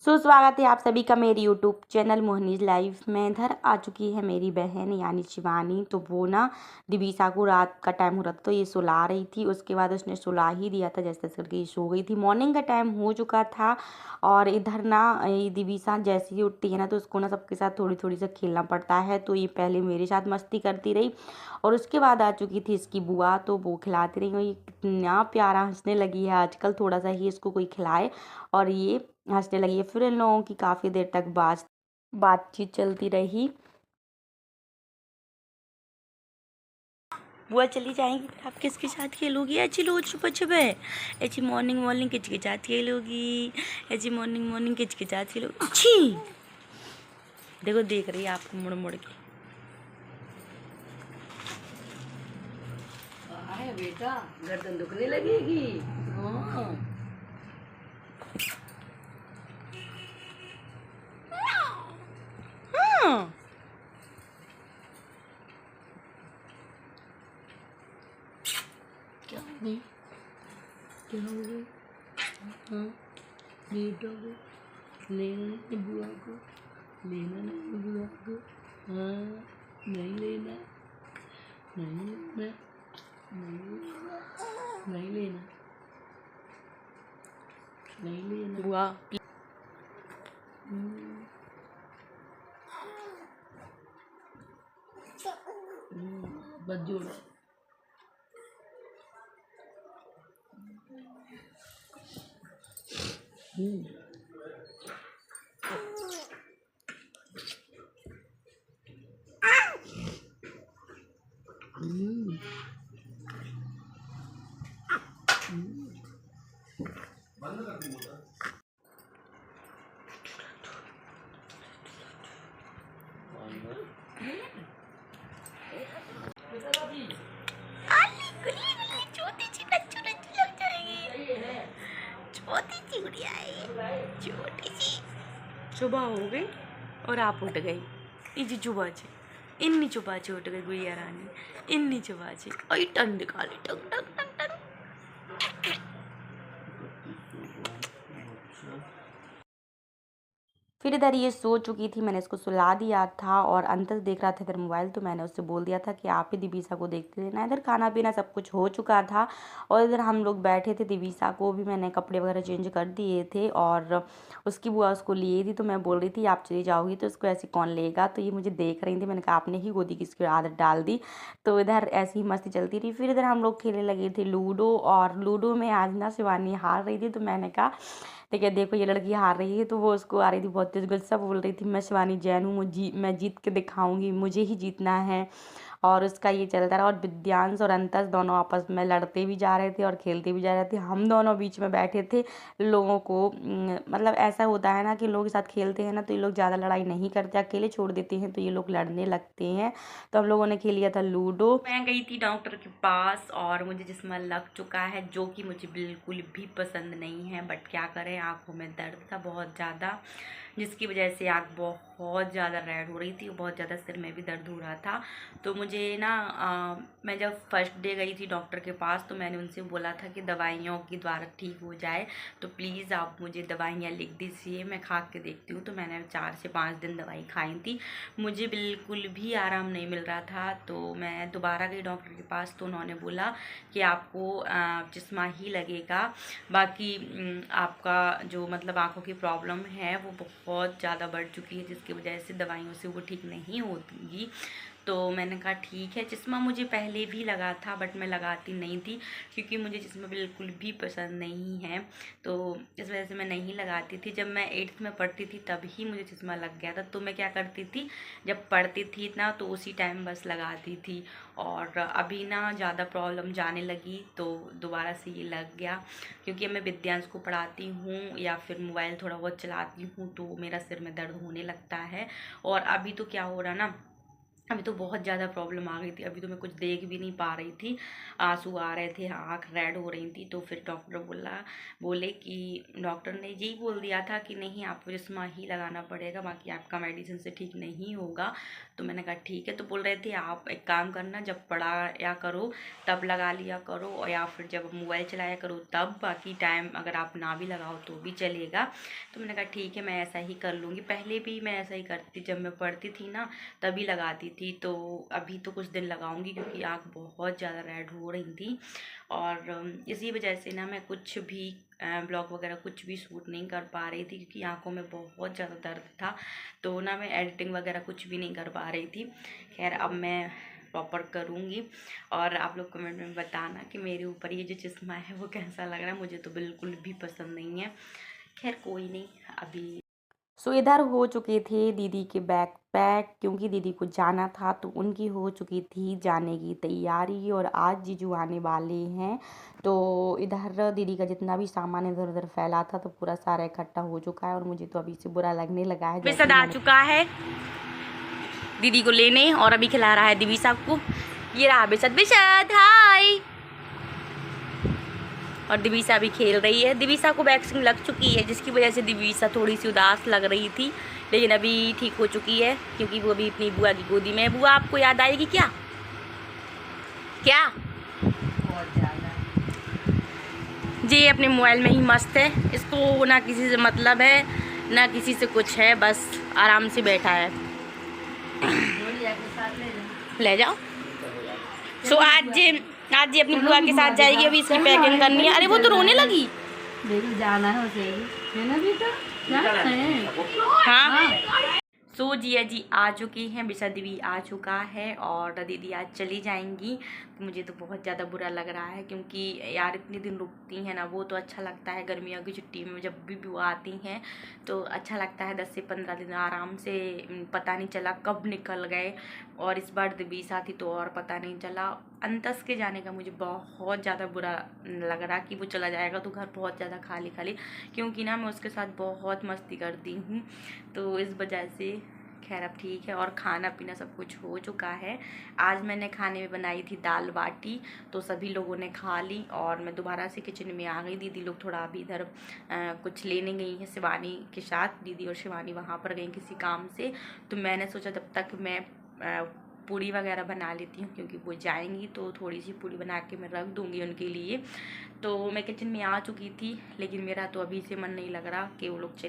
सुस्वागत है आप सभी का मेरी यूट्यूब चैनल मोहनीज लाइव में। इधर आ चुकी है मेरी बहन यानी शिवानी। तो वो ना दिवीसा को रात का टाइम हो रहा था तो ये सुला रही थी। उसके बाद उसने सुला ही दिया था, जैसे तैसे करके ये सो गई थी। मॉर्निंग का टाइम हो चुका था और इधर ना ये दिवीसा जैसे ही उठती है ना तो उसको ना सबके साथ थोड़ी थोड़ी सा खेलना पड़ता है। तो ये पहले मेरे साथ मस्ती करती रही और उसके बाद आ चुकी थी इसकी बुआ, तो वो खिलाती रही। और ये कितना प्यारा हंसने लगी है आजकल, थोड़ा सा ही इसको कोई खिलाए और ये हंसने लगी है। फिर इन लोगों की काफ़ी देर तक बातचीत चलती रही। बुआ चली जाएंगी, आप किसके साथ खेलोगी? ऐसी लो छुपा छुप है, ऐसी मॉर्निंग मॉर्निंग किसके साथ खेलोगी? ऐसी मॉर्निंग मॉर्निंग किसके साथ खेलोगी? छी, देखो देख रही है आपको मुड़ मुड़ के। बेटा गर्दन दुखने लगेगी। हाँ हाँ क्या हो गई? क्या हो गई? हाँ बेटा को लेना नहीं, बुआ को लेना नहीं, बुआ को हाँ नहीं लेना, नहीं लेना, नहीं लेना, नहीं लेना, नहीं लेना बुआ हम्म, बस जोड़ो। हम्म हम्म छोटी सी नच्चू नच्चू लग जाएगी, छोटी सी गुड़िया है, छोटी सी। सुबह हो गई और आप उठ गई। इजी चुबाचे इन्नी चुबाचे उठ गई गुड़िया रानी, इन्नी चुबाचे और टंग निकाली टंग टंग टंग टंग। फिर इधर ये सो चुकी थी, मैंने इसको सुला दिया था और अंतर देख रहा था इधर मोबाइल। तो मैंने उससे बोल दिया था कि आप ही दिवीसा को देखते लेना। इधर खाना पीना सब कुछ हो चुका था और इधर हम लोग बैठे थे। दिवीसा को भी मैंने कपड़े वगैरह चेंज कर दिए थे और उसकी बुआ उसको लिए थी। तो मैं बोल रही थी आप चली जाओगी तो इसको ऐसे कौन लेगा। तो ये मुझे देख रही थी, मैंने कहा आपने ही गोदी की इसकी आदत डाल दी। तो इधर ऐसी ही मस्ती चलती रही। फिर इधर हम लोग खेलने लगे थे लूडो और लूडो में आज ना शिवानी हार रही थी। तो मैंने कहा ठीक है देखो ये लड़की हार रही है। तो वो उसको आ रही थी बहुत तेज गुस्सा, बोल रही थी मैं शिवानी जैन हूँ, मैं जीत के दिखाऊंगी, मुझे ही जीतना है। और उसका ये चलता रहा और विद्यांश और अंतस दोनों आपस में लड़ते भी जा रहे थे और खेलते भी जा रहे थे। हम दोनों बीच में बैठे थे। लोगों को मतलब ऐसा होता है ना कि लोग के साथ खेलते हैं ना तो ये लोग ज़्यादा लड़ाई नहीं करते, अकेले छोड़ देते हैं तो ये लोग लड़ने लगते हैं। तो हम लोगों ने खेल लिया था लूडो। मैं गई थी डॉक्टर के पास और मुझे चश्मा लग चुका है जो कि मुझे बिल्कुल भी पसंद नहीं है, बट क्या करें, आंखों में दर्द था बहुत ज़्यादा जिसकी वजह से आँख बहुत ज़्यादा रेड हो रही थी, बहुत ज़्यादा सिर में भी दर्द हो रहा था। तो मुझे ना मैं जब फर्स्ट डे गई थी डॉक्टर के पास तो मैंने उनसे बोला था कि दवाइयों के द्वारा ठीक हो जाए तो प्लीज़ आप मुझे दवाइयाँ लिख दीजिए, मैं खा के देखती हूँ। तो मैंने 4 से 5 दिन दवाई खाई थी, मुझे बिल्कुल भी आराम नहीं मिल रहा था। तो मैं दोबारा गई डॉक्टर के पास तो उन्होंने बोला कि आपको चश्मा ही लगेगा, बाकी आपका जो मतलब आँखों की प्रॉब्लम है वो बहुत ज़्यादा बढ़ चुकी है जिसकी वजह से दवाइयों से वो ठीक नहीं होती। तो मैंने कहा ठीक है। चश्मा मुझे पहले भी लगा था बट मैं लगाती नहीं थी क्योंकि मुझे चश्मा बिल्कुल भी पसंद नहीं है, तो इस वजह से मैं नहीं लगाती थी। जब मैं 8th में पढ़ती थी तभी मुझे चश्मा लग गया था। तो मैं क्या करती थी, जब पढ़ती थी ना तो उसी टाइम बस लगाती थी और अभी ना ज़्यादा प्रॉब्लम जाने लगी तो दोबारा से ये लग गया क्योंकि मैं विद्यांश को पढ़ाती हूँ या फिर मोबाइल थोड़ा बहुत चलाती हूँ तो मेरा सिर में दर्द होने लगता है। और अभी तो क्या हो रहा ना अभी तो बहुत ज़्यादा प्रॉब्लम आ गई थी, अभी तो मैं कुछ देख भी नहीं पा रही थी, आंसू आ रहे थे, आँख रेड हो रही थी। तो फिर डॉक्टर बोले कि डॉक्टर ने यही बोल दिया था कि नहीं, आपको चश्मा ही लगाना पड़ेगा, बाकी आपका मेडिसिन से ठीक नहीं होगा। तो मैंने कहा ठीक है। तो बोल रहे थे आप एक काम करना, जब पढ़ा या करो तब लगा लिया करो, और या फिर जब मोबाइल चलाया करो तब, बाकी टाइम अगर आप ना भी लगाओ तो भी चलेगा। तो मैंने कहा ठीक है, मैं ऐसा ही कर लूँगी। पहले भी मैं ऐसा ही करती, जब मैं पढ़ती थी ना तभी लगाती थी। तो अभी तो कुछ दिन लगाऊंगी, क्योंकि आँख बहुत ज़्यादा रेड हो रही थी, और इसी वजह से ना मैं कुछ भी ब्लॉग वगैरह कुछ भी शूट नहीं कर पा रही थी, क्योंकि आंखों में बहुत ज़्यादा दर्द था। तो ना मैं एडिटिंग वगैरह कुछ भी नहीं कर पा रही थी। खैर अब मैं प्रॉपर करूँगी, और आप लोग कमेंट में बताना कि मेरे ऊपर ये जो चश्मा है वो कैसा लग रहा है। मुझे तो बिल्कुल भी पसंद नहीं है। खैर कोई नहीं। अभी इधर हो चुके थे दीदी के बैग पैक, क्योंकि दीदी को जाना था, तो उनकी हो चुकी थी जाने की तैयारी, और आज जीजू आने वाले हैं। तो इधर दीदी का जितना भी सामान इधर उधर फैला था तो पूरा सारा इकट्ठा हो चुका है, और मुझे तो अभी से बुरा लगने लगा है। जैसे बिसद आ चुका है दीदी को लेने, और अभी खिला रहा है दिविसा को। ये रहा बिसद। बिसद हाय। और दिविसा भी खेल रही है। दिविसा को वैक्सीन लग चुकी है, जिसकी वजह से दिविसा थोड़ी सी उदास लग रही थी, लेकिन अभी ठीक हो चुकी है, क्योंकि वो अभी अपनी बुआ की गोदी में है। बुआ आपको याद आएगी क्या? क्या बहुत ज़्यादा। जी अपने मोबाइल में ही मस्त है, इसको ना किसी से मतलब है ना किसी से कुछ है, बस आराम से बैठा है। गोलिया के साथ ले जाओ। ले जाओ। सो आज जी अपनी बुआ के साथ जाएगी, अभी इसकी पैकिंग करनी है। अरे वो तो रोने लगी। देखो जाना है उसे, है ना बेटा? जाना है। हाँ। सो जिया जी आ चुकी हैं, बिसद भी आ चुका है, और दीदी आज चली जाएंगी। तो मुझे तो बहुत ज़्यादा बुरा लग रहा है, क्योंकि यार इतने दिन रुकती हैं ना, वो तो अच्छा लगता है। गर्मियों की छुट्टी में जब भी वो आती हैं तो अच्छा लगता है। 10 से 15 दिन आराम से पता नहीं चला कब निकल गए, और इस बार दिवीसा थी तो और पता नहीं चला। अंतस के जाने का मुझे बहुत ज़्यादा बुरा लग रहा कि वो चला जाएगा तो घर बहुत ज़्यादा खाली खाली, क्योंकि ना मैं उसके साथ बहुत मस्ती करती हूँ, तो इस वजह से। खैर अब ठीक है, और खाना पीना सब कुछ हो चुका है। आज मैंने खाने में बनाई थी दाल बाटी, तो सभी लोगों ने खा ली, और मैं दोबारा से किचन में आ गई। दीदी लोग थोड़ा अभी इधर कुछ लेने गई हैं शिवानी के साथ। दीदी और शिवानी वहाँ पर गई किसी काम से, तो मैंने सोचा तब तक मैं पूड़ी वगैरह बना लेती हूँ, क्योंकि वो जाएंगी तो थोड़ी सी पूड़ी बना के मैं रख दूँगी उनके लिए। तो मैं किचन में आ चुकी थी, लेकिन मेरा तो अभी से मन नहीं लग रहा कि वो लोग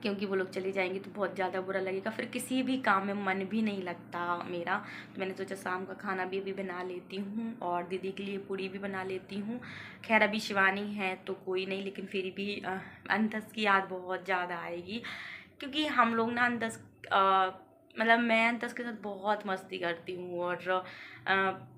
क्योंकि वो लोग चली जाएंगी तो बहुत ज़्यादा बुरा लगेगा, फिर किसी भी काम में मन भी नहीं लगता मेरा। तो मैंने सोचा शाम का खाना भी अभी बना लेती हूँ, और दीदी के लिए पूड़ी भी बना लेती हूँ। खैर अभी शिवानी है तो कोई नहीं, लेकिन फिर भी अंतस की याद बहुत ज़्यादा आएगी, क्योंकि हम लोग ना मतलब मैं अंतस के साथ बहुत मस्ती करती हूँ, और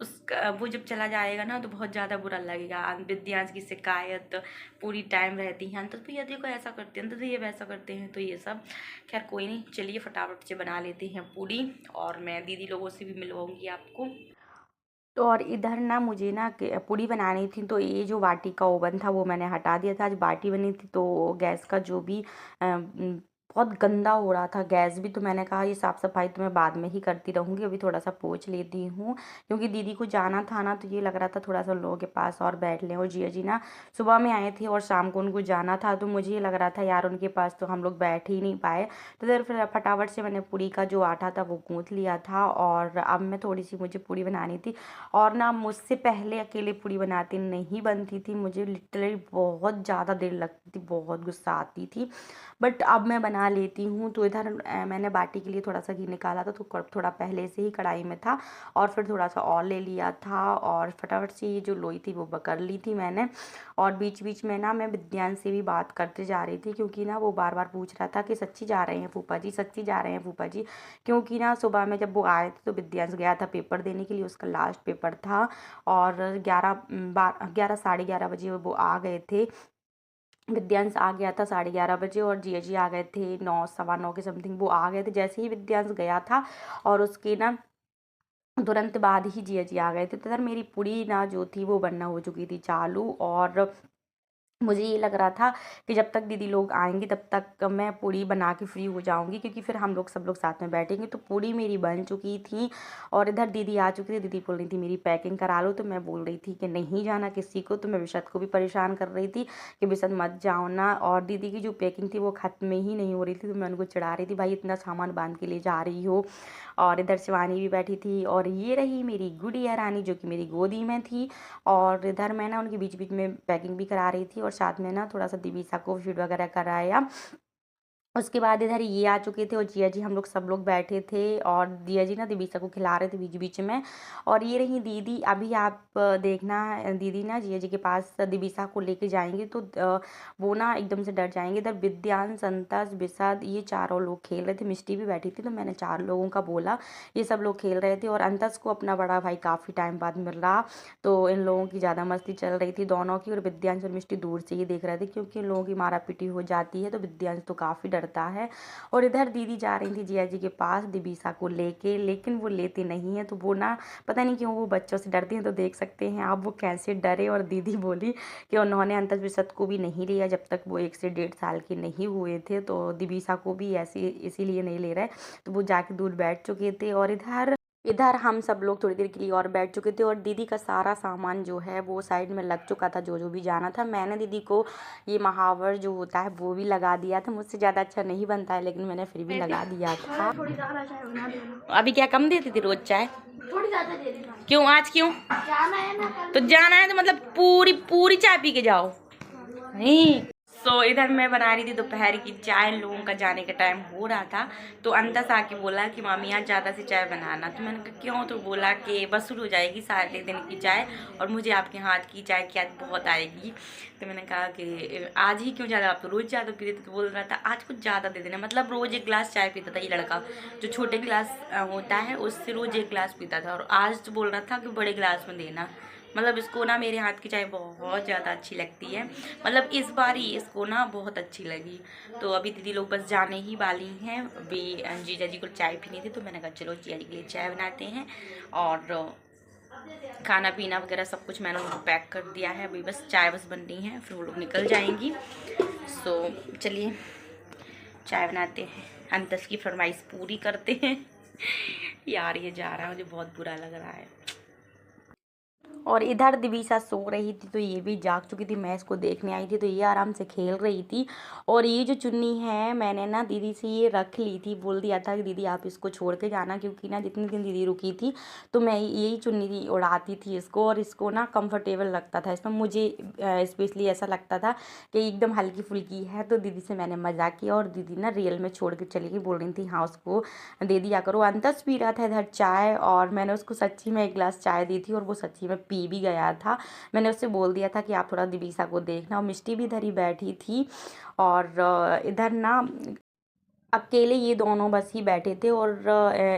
उसका वो जब चला जाएगा ना तो बहुत ज़्यादा बुरा लगेगा। विद्यांश की शिकायत पूरी टाइम रहती है, अंतस भैया देखो ऐसा करते हैं, अंतस भैया वैसा करते हैं, तो ये सब। खैर कोई नहीं, चलिए फटाफट से बना लेते हैं पूड़ी, और मैं दीदी लोगों से भी मिलवाऊंगी आपको। तो और इधर ना मुझे ना पूड़ी बनानी थी, तो ये जो बाटी का ओवन था वो मैंने हटा दिया था। आज बाटी बनी थी, तो गैस का जो भी बहुत गंदा हो रहा था गैस भी, तो मैंने कहा ये साफ़ सफाई तो मैं बाद में ही करती रहूँगी, अभी थोड़ा सा पोंछ लेती हूँ, क्योंकि दीदी को जाना था ना, तो ये लग रहा था थोड़ा सा उन लोगों के पास और बैठ लें। और जिया जी ना सुबह में आए थे और शाम को उनको जाना था, तो मुझे ये लग रहा था यार उनके पास तो हम लोग बैठ ही नहीं पाए। तो फिर फटाफट से मैंने पूड़ी का जो आटा था वो गूँथ लिया था, और अब मैं थोड़ी सी मुझे पूड़ी बनानी थी। और ना मुझसे पहले अकेले पूड़ी बनाती नहीं बनती थी, मुझे लिटरली बहुत ज़्यादा देर लगती थी, बहुत गुस्सा आती थी, बट अब मैं बना लेती हूँ। तो इधर मैंने बाटी के लिए थोड़ा सा घी निकाला था, तो थोड़ा पहले से ही कढ़ाई में था, और फिर थोड़ा सा और ले लिया था, और फटाफट से ये जो लोई थी वो कर ली थी मैंने। और बीच बीच में ना मैं विद्यांश से भी बात करते जा रही थी, क्योंकि ना वो बार बार पूछ रहा था कि सच्ची जा रहे हैं फूफा जी, सच्ची जा रहे हैं फूफा जी। क्योंकि ना सुबह में जब वो आए थे तो विद्यांश गया था पेपर देने के लिए, उसका लास्ट पेपर था, और 11 साढ़े 11 बजे वो आ गए थे। विद्यांश आ गया था 11:30 बजे, और जिया जी आ गए थे 9 सवा 9 के समथिंग वो आ गए थे। जैसे ही विद्यांश गया था और उसके ना तुरंत बाद ही जिया जी आ गए थे, तो इधर मेरी पूड़ी ना जो थी वो बनना हो चुकी थी चालू, और मुझे ये लग रहा था कि जब तक दीदी लोग आएंगे तब तक मैं पूड़ी बना के फ्री हो जाऊंगी, क्योंकि फिर हम लोग सब लोग साथ में बैठेंगे। तो पूड़ी मेरी बन चुकी थी और इधर दीदी आ चुकी थी। दीदी बोल रही थी मेरी पैकिंग करा लो, तो मैं बोल रही थी कि नहीं जाना किसी को। तो मैं विशद को भी परेशान कर रही थी कि विशद मत जाओ ना। और दीदी की जो पैकिंग थी वो ख़त्म ही नहीं हो रही थी, तो मैं उनको चिढ़ा रही थी भाई इतना सामान बांध के ले जा रही हो। और इधर शिवानी भी बैठी थी और ये रही मेरी गुड़िया रानी जो कि मेरी गोदी में थी। और इधर मैं ना उनके बीच बीच में पैकिंग भी करा रही थी और साथ में ना थोड़ा सा दिवीसा को फीड वगैरह कराया। उसके बाद इधर ये आ चुके थे और जिया जी हम लोग सब लोग बैठे थे और जिया जी ना दिवीसा को खिला रहे थे बीच बीच में। और ये रही दीदी। अभी आप देखना दीदी ना जिया जी के पास दिवीसा को लेके जाएंगे तो वो ना एकदम से डर जाएंगे। इधर विद्यांश, संतोष, विशद ये चारों लोग खेल रहे थे। मिष्टी भी बैठी थी तो मैंने 4 लोगों का बोला। ये सब लोग खेल रहे थे और अंतस को अपना बड़ा भाई काफ़ी टाइम बाद मिल रहा, तो इन लोगों की ज़्यादा मस्ती चल रही थी दोनों की। और विद्यांश और मिष्टी दूर से ही देख रहे थे क्योंकि इन लोगों की मारा पीटी हो जाती है, तो विद्यांश तो काफ़ी डरता है। और इधर दीदी जा रही थी जिया जी के पास दिवीसा को लेके, लेकिन वो लेते नहीं है। तो वो ना पता नहीं क्यों वो बच्चों से डरती हैं। तो देख सकते हैं आप वो कैसे डरे। और दीदी बोली कि उन्होंने अंतस विशद को भी नहीं लिया जब तक वो 1 से 1.5 साल के नहीं हुए थे, तो दिवीसा को भी ऐसे इसीलिए नहीं ले रहे। तो वो जाके दूर बैठ चुके थे और इधर इधर हम सब लोग थोड़ी देर के लिए और बैठ चुके थे और दीदी का सारा सामान जो है वो साइड में लग चुका था, जो जो भी जाना था। मैंने दीदी को ये महावर जो होता है वो भी लगा दिया था। मुझसे ज़्यादा अच्छा नहीं बनता है लेकिन मैंने फिर भी लगा दिया था। थोड़ी ज़्यादा चाय बना देना। अभी क्या कम देती थी रोज चाय? थोड़ी ज़्यादा दे देना। क्यों आज क्यों? जाना है ना कल। तो जाना है तो मतलब पूरी पूरी चाय पी के जाओ। नहीं इधर मैं बना रही थी दोपहर की चाय। लोगों का जाने का टाइम हो रहा था तो अंतस आके बोला कि मामी आज ज़्यादा सी चाय बनाना। तो मैंने कहा क्यों? तो बोला कि वसूल हो जाएगी सारे दिन की चाय और मुझे आपके हाथ की चाय की आज बहुत आएगी। तो मैंने कहा कि आज ही क्यों ज़्यादा, आप तो रोज़ ज़्यादा पीते थे। तो बोल रहा था आज कुछ ज़्यादा दे देना। मतलब रोज़ 1 गिलास चाय पीता था ये लड़का, जो छोटे गिलास होता है उससे रोज़ 1 गिलास पीता था। और आज तो बोल रहा था कि बड़े गिलास में देना। मतलब इसको ना मेरे हाथ की चाय बहुत ज़्यादा अच्छी लगती है। मतलब इस बार ही इसको ना बहुत अच्छी लगी। तो अभी दीदी लोग बस जाने ही वाली हैं। अभी जीजा जी को चाय पीनी थी तो मैंने कहा चलो जीजा जी के लिए चाय बनाते हैं। और खाना पीना वगैरह सब कुछ मैंने उनको पैक कर दिया है। अभी बस चाय बस बननी है फिर वो लोग निकल जाएंगी। चलिए चाय बनाते हैं, अंतस की फरमाइश पूरी करते हैं। यार ये जा रहा है, मुझे बहुत बुरा लग रहा है। और इधर दिवीसा सो रही थी तो ये भी जाग चुकी थी। मैं इसको देखने आई थी तो ये आराम से खेल रही थी। और ये जो चुन्नी है मैंने ना दीदी से ये रख ली थी, बोल दिया था कि दीदी आप इसको छोड़ के जाना, क्योंकि ना जितने दिन दीदी रुकी थी तो मैं यही चुन्नी उड़ाती थी इसको। और इसको ना कंफर्टेबल लगता था इसमें, मुझे स्पेशली ऐसा लगता था कि एकदम हल्की फुल्की है। तो दीदी से मैंने मजाक किया और दीदी ना रियल में छोड़ के चली गई। बोल रही थी हाँ उसको दे दिया करो। अंतस पी रहा था इधर चाय और मैंने उसको सच्ची में 1 गिलास चाय दी थी और वो सच्ची में पी भी गया था। मैंने उससे बोल दिया था कि आप थोड़ा दिवीसा को देखना। और मिष्टी भी इधर ही बैठी थी और इधर ना अकेले ये दोनों बस ही बैठे थे। और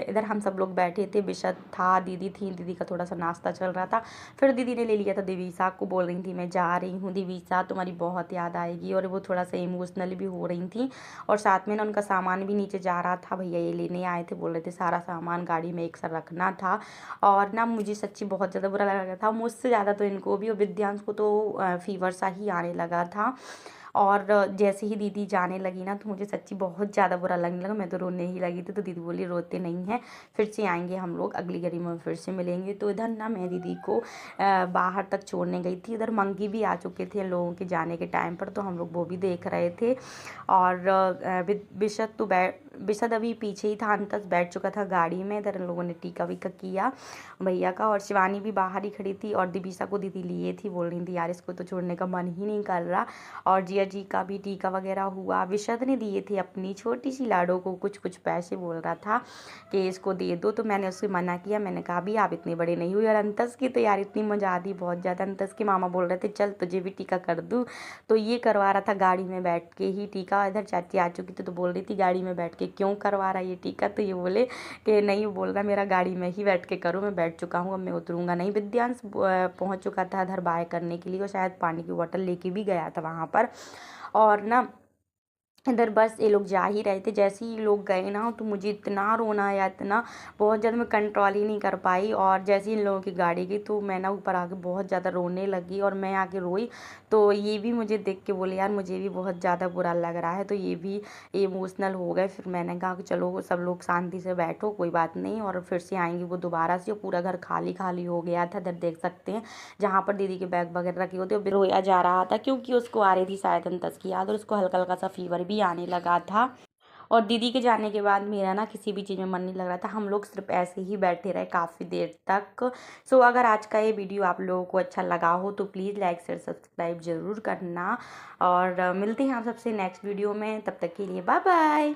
इधर हम सब लोग बैठे थे। विशद था, दीदी थी, दीदी का थोड़ा सा नाश्ता चल रहा था। फिर दीदी ने ले लिया था दिवीसा को। बोल रही थी मैं जा रही हूँ दिवीसा, तुम्हारी बहुत याद आएगी। और वो थोड़ा सा इमोशनल भी हो रही थी। और साथ में ना उनका सामान भी नीचे जा रहा था, भैया ये लेने आए थे, बोल रहे थे सारा सामान गाड़ी में एक साथ रखना था। और ना मुझे सच्ची बहुत ज़्यादा बुरा लगा था, मुझसे ज़्यादा तो इनको भी। और विद्यांश को तो फीवर सा ही आने लगा था। और जैसे ही दीदी जाने लगी ना तो मुझे सच्ची बहुत ज़्यादा बुरा लगने लगा। मैं तो रोने ही लगी थी। तो दीदी बोली रोते नहीं हैं, फिर से आएंगे हम लोग, अगली गली में फिर से मिलेंगे। तो इधर ना मैं दीदी को बाहर तक छोड़ने गई थी। इधर मंगी भी आ चुके थे लोगों के जाने के टाइम पर, तो हम लोग वो भी देख रहे थे। और विशद अभी पीछे ही था, अंतस बैठ चुका था गाड़ी में। इधर इन लोगों ने टीका वीका किया भैया का। और शिवानी भी बाहर ही खड़ी थी और दिवीसा को दीदी लिए थी। बोल रही थी यार इसको तो छोड़ने का मन ही नहीं कर रहा। और जिया जी का भी टीका वगैरह हुआ। विशद ने दिए थे अपनी छोटी सी लाडो को कुछ कुछ पैसे, बोल रहा था कि इसको दे दो। तो मैंने उससे मना किया, मैंने कहा भी आप इतने बड़े नहीं हुए। और अंतस की तो यार इतनी मजा आती बहुत ज़्यादा। अंतस के मामा बोल रहे थे चल तुझे भी टीका कर दूँ, तो ये करवा रहा था गाड़ी में बैठ के ही टीका। इधर चाची आ चुकी थी तो बोल रही थी गाड़ी में बैठ के क्यों करवा रहा है ये टीका। तो ये बोले कि नहीं, वो बोल रहा मेरा गाड़ी में ही बैठ के करो, मैं बैठ चुका हूँ अब मैं उतरूँगा नहीं। विद्यांश पहुँच चुका था इधर बाय करने के लिए और शायद पानी की बोतल लेके भी गया था वहाँ पर। और ना इधर बस ये लोग जा ही रहे थे। जैसे ही लोग गए ना तो मुझे इतना रोना आया, इतना बहुत ज़्यादा, मैं कंट्रोल ही नहीं कर पाई। और जैसे ही इन लोगों की गाड़ी गई तो मैं ना ऊपर आके बहुत ज़्यादा रोने लगी और मैं आके रोई। तो ये भी मुझे देख के बोले यार मुझे भी बहुत ज़्यादा बुरा लग रहा है, तो ये भी इमोशनल हो गए। फिर मैंने कहा कि चलो सब लोग शांति से बैठो, कोई बात नहीं, और फिर से आएंगी वो दोबारा से। पूरा घर खाली खाली हो गया था। इधर देख सकते हैं जहाँ पर दीदी के बैग वगैरह रखे होते, रोया जा रहा था क्योंकि उसको आ रही थी शायद अंतस की याद, और उसको हल्का हल्का सा फीवर भी आने लगा था। और दीदी के जाने के बाद मेरा ना किसी भी चीज़ में मन नहीं लग रहा था। हम लोग सिर्फ ऐसे ही बैठे रहे काफ़ी देर तक। सो अगर आज का ये वीडियो आप लोगों को अच्छा लगा हो तो प्लीज़ लाइक शेयर सब्सक्राइब ज़रूर करना। और मिलते हैं आप सबसे नेक्स्ट वीडियो में, तब तक के लिए बाय बाय।